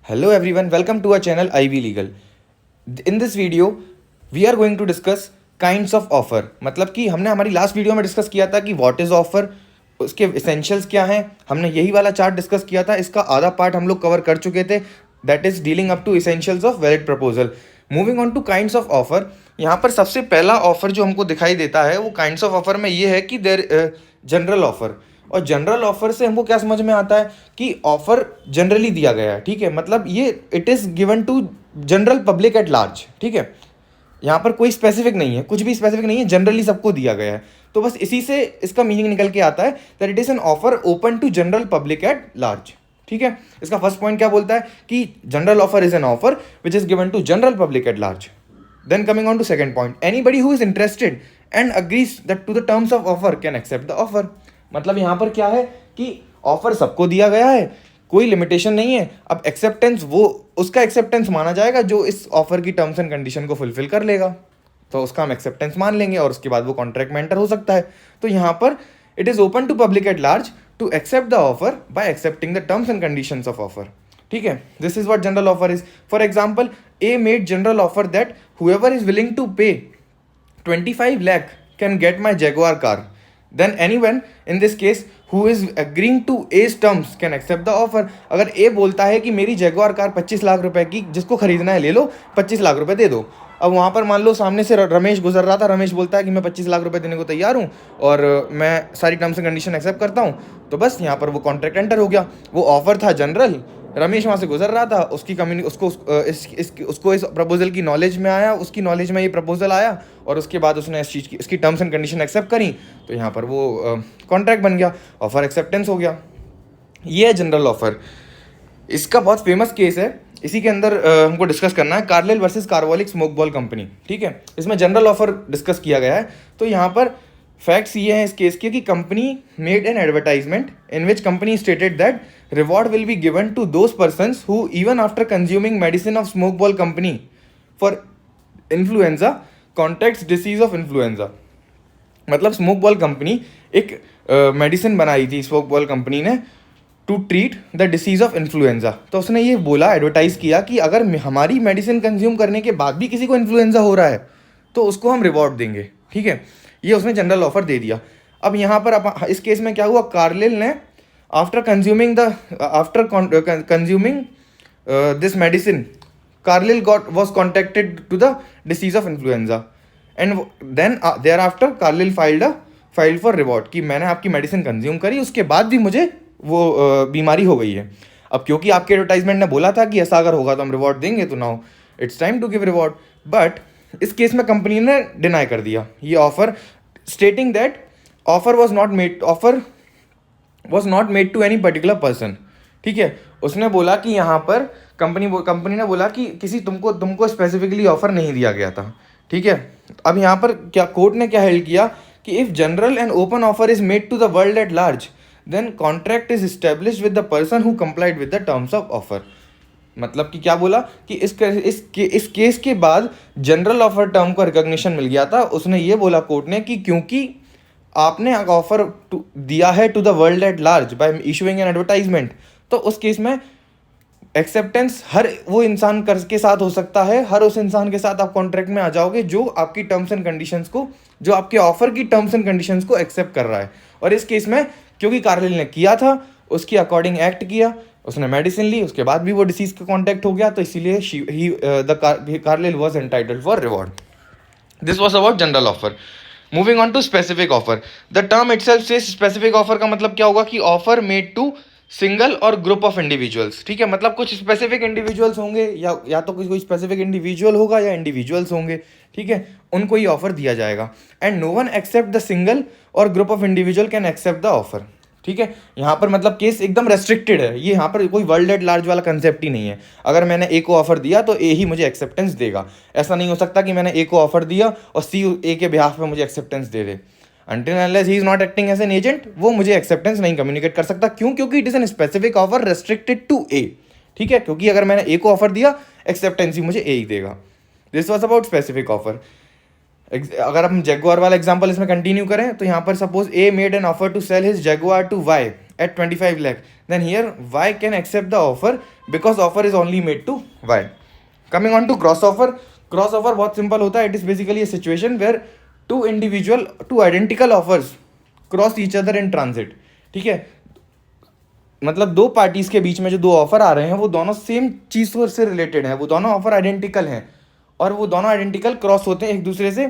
Hello everyone, welcome to our channel Ivy Legal. In this video, we are going to discuss kinds of offer. मतलब कि हमने हमारी last video में discuss किया था कि व्हाट इज ऑफर, उसके एसेंशियल्स क्या हैं. हमने यही वाला चार्ट डिस्कस किया था. इसका आधा पार्ट हम लोग कवर कर चुके थे. That is dealing up to essentials of valid proposal. Moving on to kinds of offer. यहाँ पर सबसे पहला ऑफर जो हमको दिखाई देता है वो काइंड्स ऑफ ऑफर में ये है कि देर जनरल ऑफर. और जनरल ऑफर से हमको क्या समझ में आता है कि ऑफर जनरली दिया गया है. ठीक है, मतलब ये it is given to general public at large. ठीक है, यहाँ पर कोई स्पेसिफिक नहीं है, कुछ भी स्पेसिफिक नहीं है, जनरली सबको दिया गया है. तो बस इसी से इसका मीनिंग निकल के आता है that it is an offer open to general public at large. ठीक है, इसका फर्स्ट पॉइंट क्या बोलता है कि general offer is an offer which is given to general public at large. Then coming on to second point, anybody who is interested and agrees that to the terms of offer can accept the offer. मतलब यहाँ पर क्या है कि offer सबको दिया गया है, कोई लिमिटेशन नहीं है. अब एक्सेप्टेंस वो उसका एक्सेप्टेंस माना जाएगा जो इस ऑफर की टर्म्स एंड कंडीशन को फुलफिल कर लेगा, तो उसका हम एक्सेप्टेंस मान लेंगे और उसके बाद वो कॉन्ट्रैक्ट में एंटर हो सकता है. तो यहाँ पर it is open to public at large to accept the offer by accepting the terms and conditions of offer. ठीक है, this is what general offer is. For example, A made general offer that whoever is willing to pay 25 lakh can get my Jaguar car. Then anyone in this case who is agreeing to A's terms can accept the offer. अगर A बोलता है कि मेरी Jaguar car 25 lakh रुपए की, जिसको खरीदना है ले लो, 25 लाख रुपए दे दो. अब वहाँ पर मान लो सामने से रमेश गुजर रहा था, रमेश बोलता है कि मैं 25 लाख रुपए देने को तैयार हूँ और मैं सारी टर्म्स एंड कंडीशन एक्सेप्ट करता हूँ. तो बस यहाँ पर वो कॉन्ट्रैक्ट एंटर हो गया. वो ऑफर था जनरल, रमेश वहाँ से गुजर रहा था, उसकी उसको इस प्रपोजल की नॉलेज में आया, उसकी नॉलेज में ये प्रपोजल आया और उसके बाद उसने इस चीज़ की इसकी टर्म्स एंड कंडीशन एक्सेप्ट करी. तो यहाँ पर वो कॉन्ट्रैक्ट बन गया, ऑफर एक्सेप्टेंस हो गया. ये है जनरल ऑफर. इसका बहुत फेमस केस है, इसी के अंदर हमको डिस्कस करना है, Carlill versus carbolic smoke ball company. ठीक है, इसमें जनरल ऑफर डिस्कस किया गया है. तो यहाँ पर फैक्ट्स ये हैं इस केस के कि company made an advertisement in which company stated that reward will be given to those persons who even after consuming medicine of smoke ball company for influenza contracts disease of influenza. मतलब smoke ball company एक medicine बनाई थी, smoke ball company ने, to treat the disease of influenza. तो उसने ये बोला, advertise किया कि अगर हमारी मेडिसिन कंज्यूम करने के बाद भी किसी को इन्फ्लुएंजा हो रहा है तो उसको हम रिवॉर्ड देंगे. ठीक है, ये उसने जनरल ऑफर दे दिया. अब यहाँ पर इस केस में क्या हुआ, कार्लिल ने after consuming this medicine, Carlill was contacted to the disease of influenza and then there after Carlill filed for reward कि मैंने आपकी मेडिसिन कंज्यूम करी, उसके बाद भी मुझे वो बीमारी हो गई है. अब क्योंकि आपके एडवर्टाइजमेंट ने बोला था कि ऐसा अगर होगा तो हम रिवॉर्ड देंगे, तो now it's time to give reward. But इस केस में कंपनी ने डिनाई कर दिया ये offer, stating that offer was not made to any particular person. ठीक है, उसने बोला कि यहाँ पर कंपनी ने बोला कि किसी तुमको स्पेसिफिकली ऑफर नहीं दिया गया था. ठीक है, अब यहाँ पर क्या कोर्ट ने क्या हेल्ड किया कि if general and open offer is made to the world at large then contract is established with the person who complied with the terms of offer. मतलब कि क्या बोला कि इस केस के बाद जनरल ऑफर टर्म को रिकॉग्निशन मिल गया था. उसने ये बोला कोर्ट ने कि क्योंकि आपने ऑफर दिया है to the world at large by issuing an advertisement, तो उस केस में एक्सेप्टेंस हर वो इंसान के साथ हो सकता है, हर उस इंसान के साथ आप कॉन्ट्रैक्ट में आ जाओगे जो आपकी टर्म्स एंड कंडीशंस को, जो आपके ऑफर की टर्म्स एंड कंडीशंस को एक्सेप्ट कर रहा है. और इस केस में क्योंकि कार्लिल ने किया था, उसके अकॉर्डिंग एक्ट किया, उसने मेडिसिन ली, उसके बाद भी वो डिसीज का कॉन्टैक्ट हो गया, तो इसीलिए Carlill was entitled for reward. This was about general offer. Moving on to specific offer. The term itself से स्पेसिफिक ऑफर का मतलब क्या होगा कि ऑफर मेड टू सिंगल और ग्रुप ऑफ इंडिविजुअल्स. ठीक है, मतलब कुछ स्पेसिफिक इंडिविजुअल्स होंगे या तो कोई स्पेसिफिक इंडिविजुअल होगा या इंडिविजुअल्स होंगे. ठीक है, उनको ये ऑफर दिया जाएगा. And no one except the single और group of individual can accept the offer. ठीक है, यहाँ पर मतलब केस एकदम रेस्ट्रिक्टेड है, ये यहाँ पर कोई वर्ल्ड एट लार्ज वाला कंसेप्ट ही नहीं है. अगर मैंने ए को ऑफर दिया तो ए ही मुझे एक्सेप्टेंस देगा. ऐसा नहीं हो सकता कि मैंने ए को ऑफर दिया और सी ए के बिहाफ पे मुझे एक्सेप्टेंस दे दे. Until unless he is not acting as an agent, वो मुझे एक्सेप्टेंस नहीं कम्युनिकेट कर सकता. क्यों? क्योंकि it is an specific offer restricted to A. ठीक है, क्योंकि अगर मैंने ए को ऑफर दिया, एक्सेप्टेंस ही मुझे ए ही देगा. This was about specific offer. अगर हम जैगुआर वाला एग्जांपल इसमें कंटिन्यू करें तो यहाँ पर suppose A made an offer to sell his Jaguar to Y at 25 lakh, then here Y can accept the offer because offer is only made to Y. Coming on to cross offer. Cross offer बहुत simple होता है. It is basically a situation where two identical offers cross each other in transit. ठीक है, मतलब दो parties के बीच में जो दो ऑफर आ रहे हैं वो दोनों सेम चीज से रिलेटेड है, वो दोनों ऑफर आइडेंटिकल हैं और वो दोनों आइडेंटिकल क्रॉस होते हैं एक दूसरे से.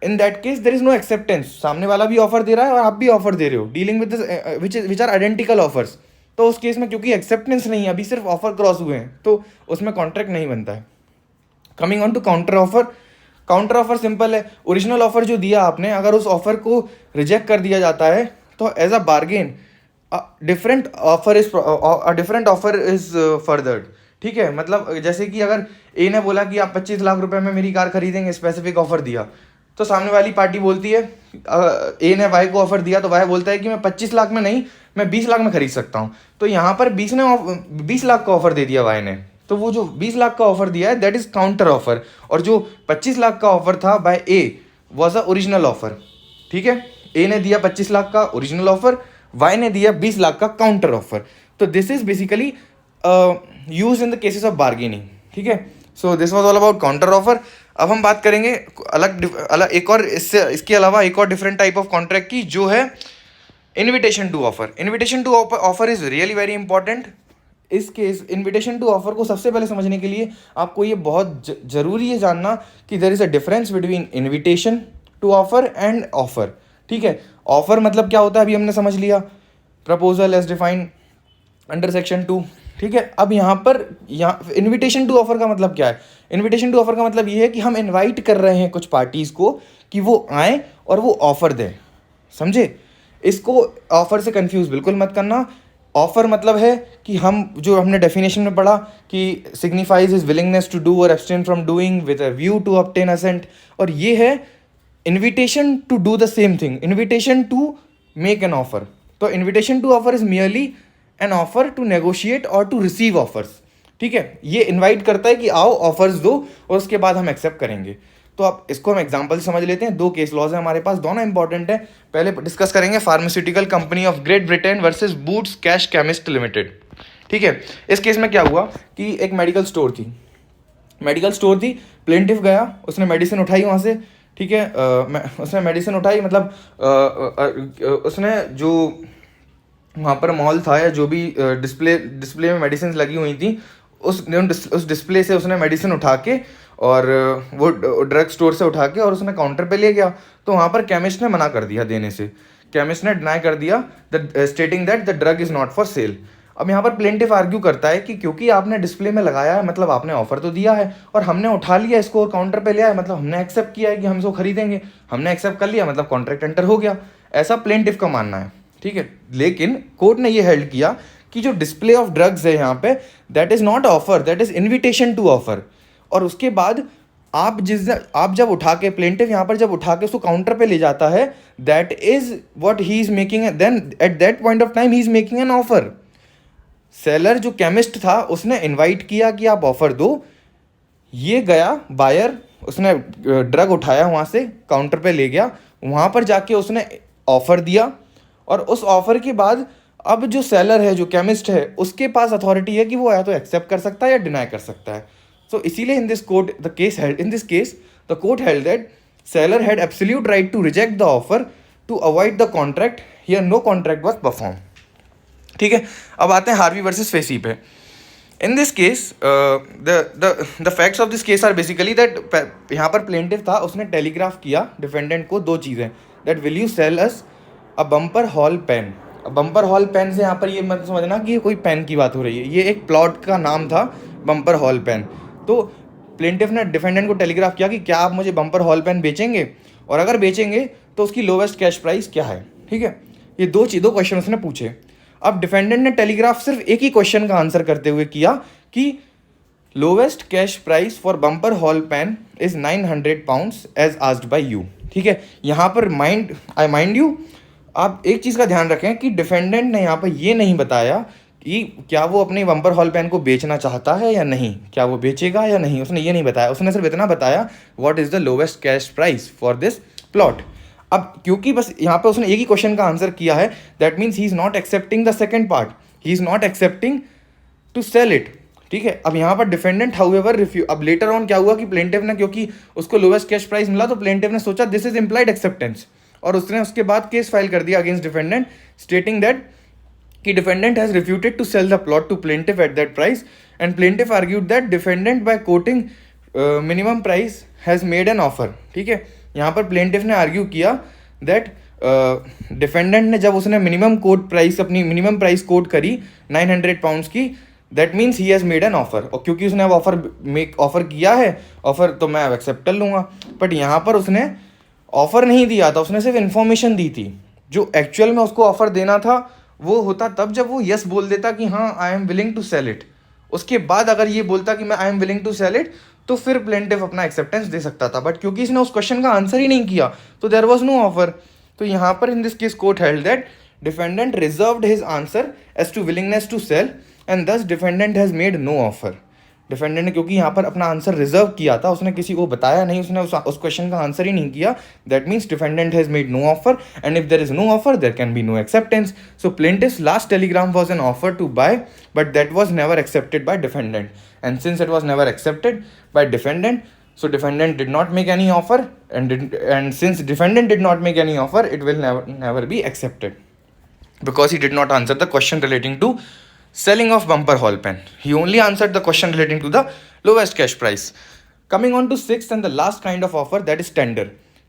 In that case there is no acceptance. सामने वाला भी ऑफर दे रहा है और आप भी ऑफर दे रहे हो, dealing with which are identical offers. तो उस केस में क्योंकि एक्सेप्टेंस नहीं है, अभी सिर्फ ऑफर क्रॉस हुए हैं, तो उसमें कॉन्ट्रैक्ट नहीं बनता है. Coming on to counter offer. Counter offer simple है. ओरिजिनल ऑफर जो दिया आपने, अगर उस ऑफर को रिजेक्ट कर दिया जाता है तो as a bargain different offer is furthered. ठीक है, मतलब जैसे कि अगर ए ने बोला कि आप 25 लाख रुपए में मेरी कार खरीदेंगे, स्पेसिफिक ऑफर दिया, तो सामने वाली पार्टी बोलती है, ए ने वाई को ऑफर दिया तो वाई बोलता है कि मैं 25 लाख में नहीं, मैं 20 लाख में खरीद सकता हूँ. तो यहाँ पर 20 लाख का ऑफर दे दिया वाई ने, तो वो जो 20 लाख का ऑफर दिया है दैट इज काउंटर ऑफर. और जो 25 लाख का ऑफर था by A was a original offer. ठीक है, ए ने दिया 25 लाख का ओरिजिनल ऑफर, वाई ने दिया 20 लाख का काउंटर ऑफर. तो this is basically use in the cases of bargaining. ठीक है, so this was all about counter offer. अब हम बात करेंगे अलग एक और इसके अलावा एक और डिफरेंट टाइप ऑफ कॉन्ट्रैक्ट की, जो है invitation to offer. Invitation to offer is really very important. इस केस इन्विटेशन टू ऑफर को सबसे पहले समझने के लिए आपको ये बहुत ज़रूरी है जानना कि there is a difference between invitation to offer and offer. ठीक है, ऑफर मतलब क्या होता है अभी हमने समझ लिया, proposal as defined under section 2. ठीक है, अब यहाँ इन्विटेशन टू ऑफर का मतलब क्या है. इन्विटेशन टू ऑफर का मतलब ये है कि हम इन्वाइट कर रहे हैं कुछ पार्टीज़ को कि वो आएँ और वो ऑफर दें. समझे, इसको ऑफर से कंफ्यूज बिल्कुल मत करना. ऑफर मतलब है कि हम जो हमने डेफिनेशन में पढ़ा कि signifies is willingness to do or abstain from doing with a view to obtain assent. और ये है invitation to do the same thing, invitation to make an offer. तो invitation to offer is merely an offer to negotiate or to receive offers. ठीक है, ये invite करता है कि आओ ऑफर्स दो और उसके बाद हम एक्सेप्ट करेंगे. तो अब इसको हम एग्जांपल से समझ लेते हैं. दो केस लॉज हैं हमारे पास, दोनों इंपॉर्टेंट है. पहले डिस्कस करेंगे pharmaceutical company of great Britain versus boots cash chemist limited. ठीक है, इस केस में क्या हुआ कि एक मेडिकल स्टोर थी. प्लेंटिफ गया, उसने मेडिसिन उठाई वहाँ से. ठीक है, उसने मेडिसिन उठाई, मतलब उसने जो वहाँ पर मॉल था या जो भी डिस्प्ले में मेडिसिन लगी हुई थी, उस डिस्प्ले से उसने मेडिसिन उठा के और वो ड्रग स्टोर से उठा के और उसने काउंटर पे ले गया. तो वहाँ पर केमिस्ट ने मना कर दिया देने से. केमिस्ट ने डिनाई कर दिया stating that the drug is not for sale. अब यहाँ पर प्लेंटिफ आर्ग्यू करता है कि क्योंकि आपने डिस्प्ले में लगाया है, मतलब आपने ऑफर तो दिया है और हमने उठा लिया इसको और काउंटर पे ले आया, मतलब हमने एक्सेप्ट किया है कि हम इसको खरीदेंगे, हमने एक्सेप्ट कर लिया, मतलब कॉन्ट्रैक्ट एंटर हो गया. ऐसा प्लेंटिफ का मानना है. ठीक है, लेकिन कोर्ट ने ये हेल्ड किया कि जो डिस्प्ले ऑफ ड्रग्स है यहाँ पे, that is not offer, that is invitation to offer. और उसके बाद आप जब उठा के प्लेंटिफ यहाँ पर जब उठा के उसको काउंटर पे ले जाता है, that is what he is making, then at that point of time he is making an offer. Seller जो केमिस्ट था उसने इनवाइट किया कि आप ऑफर दो, ये गया बायर, उसने ड्रग उठाया वहाँ से काउंटर पे ले गया, वहाँ पर जाके उसने ऑफर दिया और उस ऑफर के बाद अब जो सेलर है, जो केमिस्ट है, उसके पास अथॉरिटी है कि वो या तो एक्सेप्ट कर सकता है या डिनाई कर सकता है. So इसीलिए in this case the court held that seller had absolute right to reject the offer to avoid the contract. Here no contract was performed. ठीक है, अब आते हैं हार्वी वर्सेस फेसी पे. In this case the facts of this case are basically that यहाँ पर plaintiff था, उसने टेलीग्राफ किया डिफेंडेंट को दो चीज़ें, that will you sell us a bumper hall pen. Bumper hall pen से यहाँ पर ये मत समझना कि ये कोई पेन की बात हो रही है, ये एक प्लॉट का नाम था बम्पर हॉल पेन. तो प्लेंटिफ ने डिफेंडेंट को टेलीग्राफ किया कि क्या आप मुझे बम्पर हॉल पेन बेचेंगे, और अगर बेचेंगे तो उसकी लोवेस्ट कैश प्राइस क्या है. ठीक है, ये दो क्वेश्चन उसने पूछे. अब डिफेंडेंट ने टेलीग्राफ सिर्फ एक ही क्वेश्चन का आंसर करते हुए किया कि lowest cash price for bumper hall pen is 900 pounds as asked by you. ठीक है, यहाँ पर माइंड यू आप एक चीज़ का ध्यान रखें कि डिफेंडेंट ने यहाँ पर ये नहीं बताया कि क्या वो अपनी बम्पर हॉल पेन को बेचना चाहता है या नहीं, क्या वो बेचेगा या नहीं, उसने ये नहीं बताया. उसने सिर्फ इतना बताया what is the lowest cash price for this plot. अब क्योंकि बस यहाँ पे उसने एक ही क्वेश्चन का आंसर किया है, that means he is not accepting the second part, he is not accepting to sell it, ठीक है। अब यहाँ पर डिफेंडेंट हाउएवर रिफ्यू, अब लेटर ऑन क्या हुआ कि प्लेंटिव ने, क्योंकि उसको लोवेस्ट कैश प्राइस मिला तो प्लेंटिव ने सोचा दिस इज इम्प्लाइड एक्सेप्टेंस, और उसने उसके बाद केस फाइल कर दिया अगेंस्ट डिफेंडेंट स्टेटिंग दैट कि defendant has refuted to sell the plot to plaintiff at that price and plaintiff argued that defendant by quoting minimum price has made an offer, ठीक है। यहाँ पर plaintiff ने argue किया that defendant ने जब उसने मिनिमम कोट प्राइस, अपनी मिनिमम प्राइस कोट करी 900 पाउंड्स की, that means he has made an offer, और क्योंकि उसने अब ऑफर किया है, ऑफर तो मैं अब एक्सेप्ट कर लूँगा। बट यहाँ पर उसने ऑफर नहीं दिया था, उसने सिर्फ इन्फॉर्मेशन दी थी। जो एक्चुअल में उसको ऑफर देना था वो होता तब जब वो यस बोल देता कि हाँ I am willing to sell it. उसके बाद अगर ये बोलता कि मैं I am willing to sell it, तो फिर प्लेंटिव अपना एक्सेप्टेंस दे सकता था। बट क्योंकि इसने उस क्वेश्चन का आंसर ही नहीं किया तो देयर वाज नो ऑफर। तो यहाँ पर in this case court held that defendant reserved his answer as to willingness to sell and thus defendant has made no offer. Defendant ने क्योंकि यहाँ पर अपना आंसर रिजर्व किया था, उसने किसी को बताया नहीं, उसने उस क्वेश्चन का आंसर ही नहीं किया, that means defendant has made no offer and if there is no offer there can be no acceptance. So plaintiff's last telegram was an offer to buy but that was never accepted by defendant and since it was never accepted by defendant, so defendant did not make any offer and since defendant did not make any offer, it will never be accepted because he did not answer the question relating to selling of bumper hall pen. He only answered the question relating to the lowest cash price. Coming on to sixth and the last kind of offer, that is tender.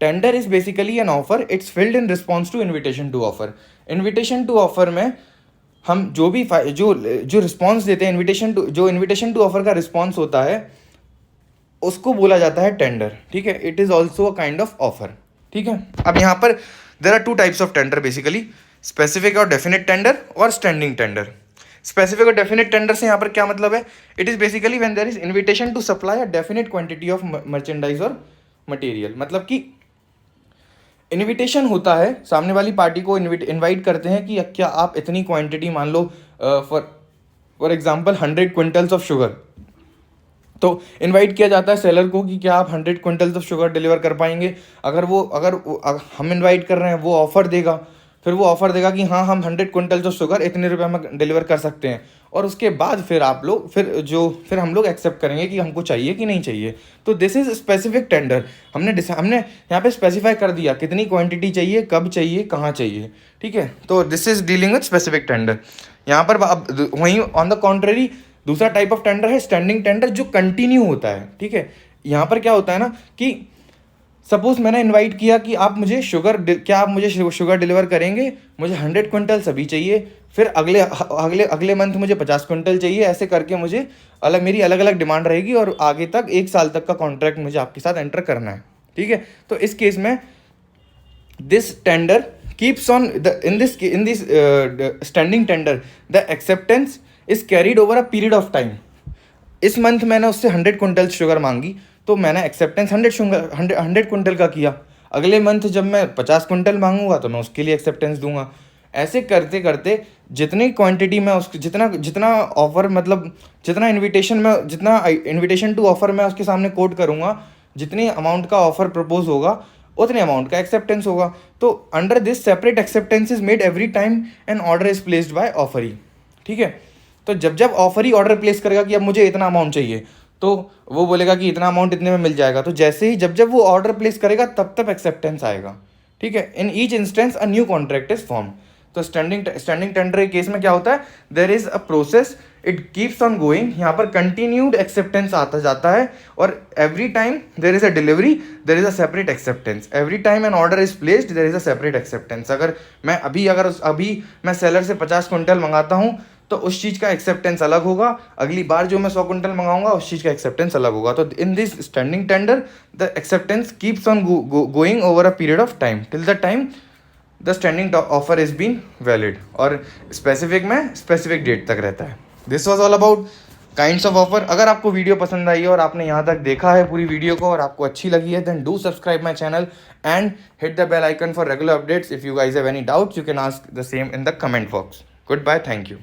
Tender is basically an offer. It's filled in response to invitation to offer. Invitation to offer में हम जो भी जो response देते हैं, invitation to offer का response होता है उसको बोला जाता है टेंडर, ठीक है। It is also a kind of offer, ठीक है। अब यहाँ पर there are two types of tender basically, specific और डेफिनेट टेंडर और स्टैंडिंग टेंडर। स्पेसिफिक और डेफिनेट टेंडर से यहाँ पर क्या मतलब है, it is basically when there is invitation to supply a definite quantity of merchandise और मटेरियल। मतलब कि इन्विटेशन होता है, सामने वाली पार्टी को इन्वाइट करते हैं कि क्या आप इतनी क्वांटिटी, मान लो for example 100 quintals of sugar, तो इनवाइट किया जाता है सेलर को कि क्या आप 100 क्विंटल्स ऑफ शुगर डिलीवर कर पाएंगे। अगर हम इनवाइट कर रहे हैं, वो ऑफ़र देगा, फिर वो ऑफ़र देगा कि हाँ हम 100 क्विंटल्स ऑफ शुगर इतने रुपए में डिलीवर कर सकते हैं, और उसके बाद फिर हम लोग एक्सेप्ट करेंगे कि हमको चाहिए कि नहीं चाहिए। तो दिस इज़ स्पेसिफिक टेंडर। हमने यहाँ पे स्पेसिफाई कर दिया कितनी क्वांटिटी चाहिए, कब चाहिए, कहाँ चाहिए, ठीक है। तो this is dealing with specific tender. यहाँ पर अब वहीं ऑन द कॉन्ट्ररी दूसरा टाइप ऑफ टेंडर है स्टैंडिंग टेंडर, जो कंटिन्यू होता है, ठीक है। यहाँ पर क्या होता है ना कि सपोज मैंने इनवाइट किया कि आप मुझे क्या आप मुझे शुगर डिलीवर करेंगे, मुझे 100 क्विंटल्स अभी चाहिए, फिर अगले मंथ मुझे 50 क्विंटल चाहिए, ऐसे करके मुझे मेरी अलग अलग डिमांड रहेगी और आगे तक 1 साल तक का कॉन्ट्रैक्ट मुझे आपके साथ एंटर करना है, ठीक है। तो इस केस में this tender keeps on in this standing tender the acceptance is carried over a period of time. इस मंथ मैंने उससे 100 क्विंटल शुगर मांगी तो मैंने एक्सेप्टेंस 100 क्विंटल का किया। अगले मंथ जब मैं 50 क्विंटल मांगूंगा तो मैं उसके लिए एक्सेप्टेंस दूंगा। ऐसे करते करते जितनी क्वांटिटी में जितना ऑफर, मतलब जितना इन्विटेशन टू ऑफर मैं उसके सामने कोट करूंगा, जितनी अमाउंट का ऑफर प्रपोज होगा उतने अमाउंट का एक्सेप्टेंस होगा। तो under this separate acceptance is made every time an order is placed by offeree, ठीक है। तो जब ऑफरी ऑर्डर प्लेस करेगा कि अब मुझे इतना अमाउंट चाहिए, तो वो बोलेगा कि इतना अमाउंट इतने में मिल जाएगा। तो जैसे ही जब वो ऑर्डर प्लेस करेगा तब एक्सेप्टेंस आएगा, ठीक है। In each instance a new contract is form. तो स्टैंडिंग टेंडर के केस में क्या होता है, there is a process, it keeps on going. यहाँ पर कंटिन्यूड एक्सेप्टेंस आता जाता है और every time there is a delivery, there is a separate acceptance. Every time an order is placed there is a separate acceptance. अगर मैं seller से 50 quintal मंगाता हूँ तो उस चीज़ का एक्सेप्टेंस अलग होगा, अगली बार जो मैं 100 क्विंटल मंगाऊंगा उस चीज़ का एक्सेप्टेंस अलग होगा। तो in this standing tender the acceptance keeps on going over a period of time till the time the standing offer is been valid, और स्पेसिफिक में स्पेसिफिक डेट तक रहता है। This was all about kinds of offer. अगर आपको video पसंद आई और आपने यहाँ तक देखा है पूरी वीडियो को और आपको अच्छी लगी है, then do subscribe my channel and hit the bell icon for regular updates. If you guys have any doubts you can ask the same in the comment box. Goodbye, thank you.